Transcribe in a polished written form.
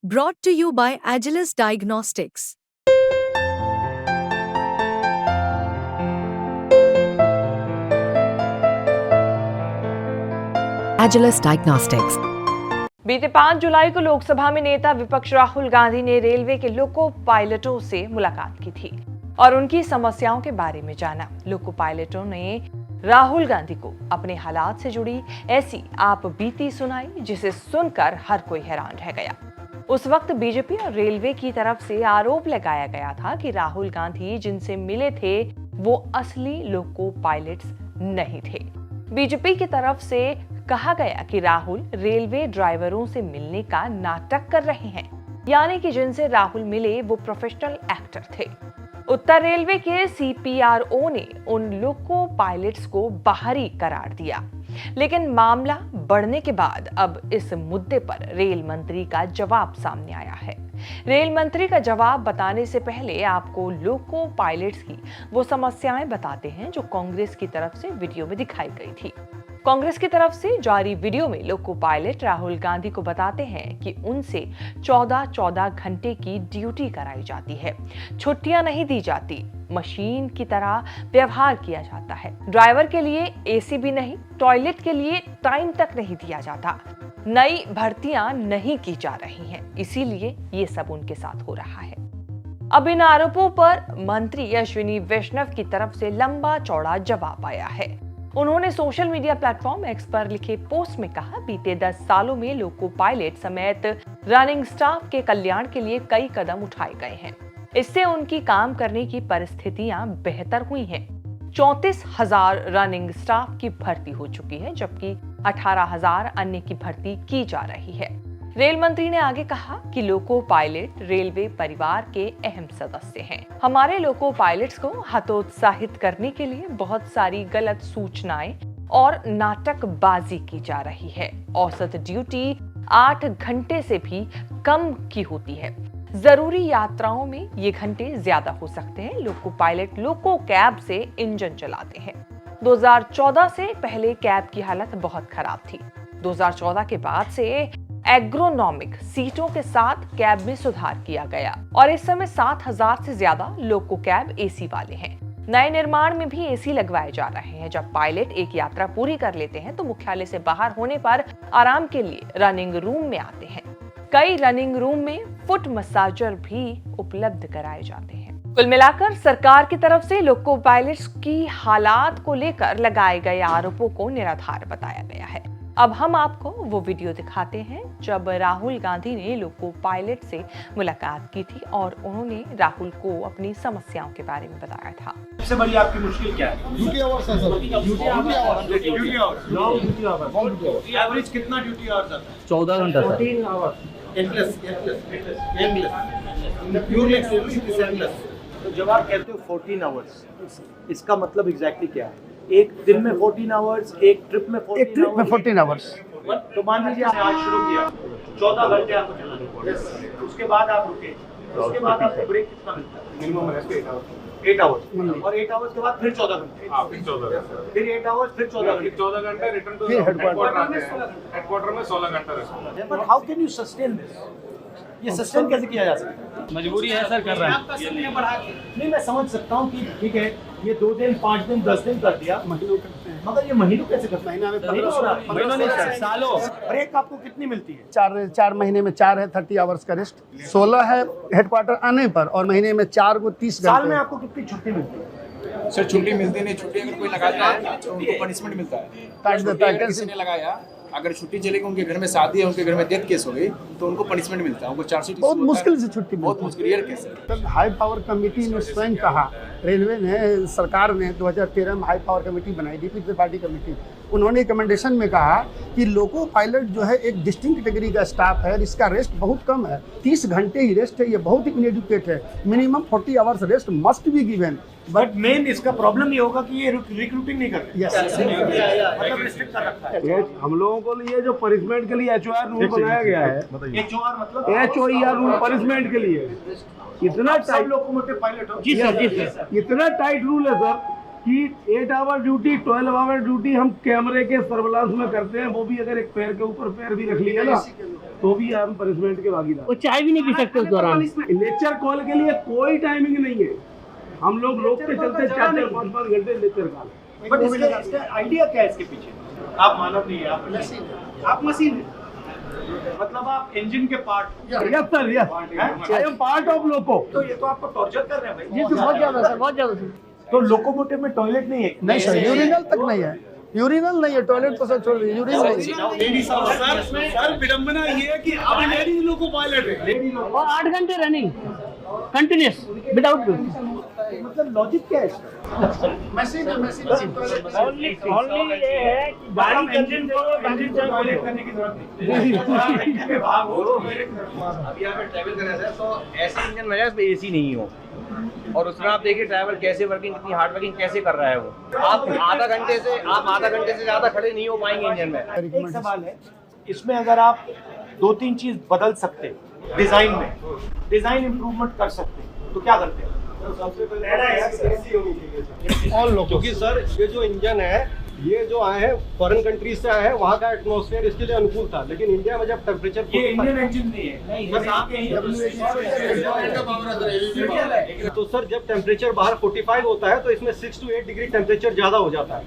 Brought to you by Agilus Diagnostics. Agilus Diagnostics. बीते 5 जुलाई को लोकसभा में नेता विपक्ष राहुल गांधी ने रेलवे के लोको पायलटों से मुलाकात की थी और उनकी समस्याओं के बारे में जाना। लोको पायलटों ने राहुल गांधी को अपने हालात से जुड़ी ऐसी आप बीती सुनाई जिसे सुनकर हर कोई हैरान रह गया। उस वक्त बीजेपी और रेलवे की तरफ से आरोप लगाया गया था कि राहुल गांधी जिनसे मिले थे वो असली लोको पायलट्स नहीं थे। बीजेपी की तरफ से कहा गया कि राहुल रेलवे ड्राइवरों से मिलने का नाटक कर रहे हैं, यानी कि जिनसे राहुल मिले वो प्रोफेशनल एक्टर थे। उत्तर रेलवे के सीपीआरओ ने उन लोको पायलट्स को बाहरी करार दिया, लेकिन मामला बढ़ने के बाद अब इस मुद्दे पर रेल मंत्री का जवाब सामने आया है। रेल मंत्री का जवाब बताने से पहले आपको लोको पायलट्स की वो समस्याएं बताते हैं जो कांग्रेस की तरफ से वीडियो में दिखाई गई थी। कांग्रेस की तरफ से जारी वीडियो में लोको पायलट राहुल गांधी को बताते हैं कि उनसे 14-14 घंटे की ड्यूटी कराई जाती है, छुट्टियां नहीं दी जाती, मशीन की तरह व्यवहार किया जाता है, ड्राइवर के लिए एसी भी नहीं, टॉयलेट के लिए टाइम तक नहीं दिया जाता, नई भर्तियां नहीं की जा रही हैं, इसीलिए ये सब उनके साथ हो रहा है। अब इन आरोपों पर मंत्री अश्विनी वैष्णव की तरफ से लंबा चौड़ा जवाब आया है। उन्होंने सोशल मीडिया प्लेटफॉर्म एक्स पर लिखे पोस्ट में कहा, बीते 10 सालों में लोको पायलट समेत रनिंग स्टाफ के कल्याण के लिए कई कदम उठाए गए हैं। इससे उनकी काम करने की परिस्थितियां बेहतर हुई हैं। 34,000 रनिंग स्टाफ की भर्ती हो चुकी है, जबकि 18,000 अन्य की भर्ती की जा रही है। रेल मंत्री ने आगे कहा कि लोको पायलट रेलवे परिवार के अहम सदस्य हैं। हमारे लोको पायलट्स को हतोत्साहित करने के लिए बहुत सारी गलत सूचनाएं और नाटकबाजी की जा रही है। औसत ड्यूटी 8 घंटे से भी कम की होती है। जरूरी यात्राओं में ये घंटे ज्यादा हो सकते हैं। लोको पायलट लोको कैब से इंजन चलाते हैं। 2014 से पहले कैब की हालत बहुत खराब थी। 2014 के बाद से एग्रोनॉमिक सीटों के साथ कैब में सुधार किया गया और इस समय 7,000 से ज्यादा लोको कैब एसी वाले हैं। नए निर्माण में भी एसी लगवाए जा रहे हैं। जब पायलट एक यात्रा पूरी कर लेते हैं तो मुख्यालय से बाहर होने पर आराम के लिए रनिंग रूम में आते हैं। कई रनिंग रूम में फुट मसाजर भी उपलब्ध कराए जाते हैं। कुल मिलाकर सरकार की तरफ से लोको पायलट्स की हालात को लेकर लगाए गए आरोपों को निराधार बताया गया है। अब हम आपको वो वीडियो दिखाते हैं जब राहुल गांधी ने लोको पायलट से मुलाकात की थी और उन्होंने राहुल को अपनी समस्याओं के बारे में बताया था। सबसे बड़ी आपकी मुश्किल क्या है? ड्यूटी आवर्स है सर। ड्यूटी आवर्स एवरेज कितना ड्यूटी आवर्स आता है? 14 घंटा सर। 14 आवर्स एंडलेस तो जब आप कहते हो 14 आवर्स, इसका मतलब एग्जैक्टली क्या है? एक दिन में 14 आवर्स, एक ट्रिप में 14 आवर्स। तो मान लीजिए आज शुरू किया, 14 घंटे आपको चलाना, उसके बाद आप रुके, उसके बाद आपको ब्रेक कितना मिलता है? मिनिमम 8 आवर्स और 8 आवर्स के बाद फिर 14 घंटे, फिर 8 आवर्स, फिर 14 घंटे रिटर्न टू हेडक्वार्टर में 16 घंटा rest. But how can you sustain this? ये सस्टेन कैसे किया जा सकता है? मजबूरी है सर, कर रहा है। नहीं, मैं समझ सकता हूँ कि ठीक है, ये 2 दिन, 5 दिन, 10 दिन कर दिया, मगर ये महीनों कैसे करता है? महीनों नहीं सर, सालों। ब्रेक आपको कितनी मिलती है? 4 महीने में 4 है 30 आवर्स का रेस्ट, 16 है हेडक्वार्टर आने पर और महीने में 4 को 30 घंटे। साल में आपको कितनी छुट्टी मिलती है? सर छुट्टी मिलती नहीं, छुट्टी अगर कोई लगाता है तो उनको पनिशमेंट मिलता है। काट देता है। किसी ने लगाया, अगर छुट्टी चलेगी, उनके घर में शादी है, उनके घर में डेथ केस हो गई तो उनको पनिशमेंट मिलता है, उनको 400 बहुत मुश्किल से छुट्टी बहुत मुश्किल रेयर केस है। हाई पावर कमेटी ने स्वयं कहा, रेलवे ने, सरकार ने 2013 में हाई पावर कमेटी बनाई, डीपी त्रिपाठी कमेटी। उन्होंने रिकमेंडेशन में कहा कि लोको पायलट जो है एक डिस्टिंक्ट कैटेगरी का स्टाफ है, इसका रेस्ट बहुत कम है, 30 घंटे ही रेस्ट है, ये बहुत ही इनएडुकेट है। Minimum 40 hours rest must be given. But main इसका प्रॉब्लम ये होगा कि ये रिक्रूटिंग नहीं कर रहे। मतलब रिस्ट्रिक्ट कर रखा है। हम लोगों को लिए जो पनिशमेंट के लिए HOR रूल बनाया गया है, HOR मतलब HOER रूल पनिशमेंट के लिए इतना सब लोकोमोटिव पायलट हो। जी सर, इतना टाइट रूल है सर कि 8 आवर ड्यूटी 12 आवर ड्यूटी हम कैमरे के सर्विलांस में करते हैं, वो भी अगर एक पैर के ऊपर पैर भी रख लिया ना तो भी हम पनिशमेंट के भागीदार। वो चाय भी नहीं पी सकते उस दौरान। लेक्चर कॉल के लिए कोई टाइमिंग नहीं है, हम लोग रोक के चलते 4-5 घंटे लेक्चर कॉल। बट इसका आइडिया क्या है इसके पीछे? आप मानव नहीं है, आप मशीन है, मतलब आप इंजन के part. Yes sir, yes, I am part of loco. तो ये तो आपको टॉर्चर कर रहे हैं भाई। जी बहुत ज्यादा सर, बहुत ज्यादा सर। तो लोकोमोटिव में टॉयलेट नहीं है? नहीं सर, यूरिनल तक नहीं है, यूरिनल नहीं है, टॉयलेट तो सर छोड़ दीजिए, यूरिनल। सर विडंबना ये है कि अब लेडीज लोको पायलट है और 8 घंटे रनिंग कंटिन्यूस विदाउट। मतलब लॉजिक क्या है इसका? मशीन है, मशीन। ओनली ये है कि गाड़ी इंजन टॉयलेट करने की जरूरत नहीं। अभी यहाँ पे ट्रैवल कर रहे थे तो ऐसे इंजन में इसमें एसी नहीं हो, और उसमें आप देखिए ड्राइवर कैसे वर्किंग, कितनी हार्ड वर्किंग कैसे कर रहा है वो। आप आधा घंटे से ज़्यादा खड़े नहीं हो पाएंगे इंजन में। एक सवाल है, इसमें अगर आप 2-3 चीज बदल सकते डिजाइन में, डिजाइन इम्प्रूवमेंट कर सकते, तो क्या करते हैं? ऑल लोको। क्योंकि सर ये जो इंजन है, ये जो आए हैं फॉरेन कंट्रीज से आए हैं, वहाँ का एटमॉस्फेयर इसके लिए अनुकूल था, लेकिन इंडिया में जब टेम्परेचर ये इंडियन इंजन नहीं है, बस आपके तो सर जब टेम्परेचर बाहर 45 होता है तो इसमें 6 to 8 डिग्री टेम्परेचर ज्यादा हो जाता है।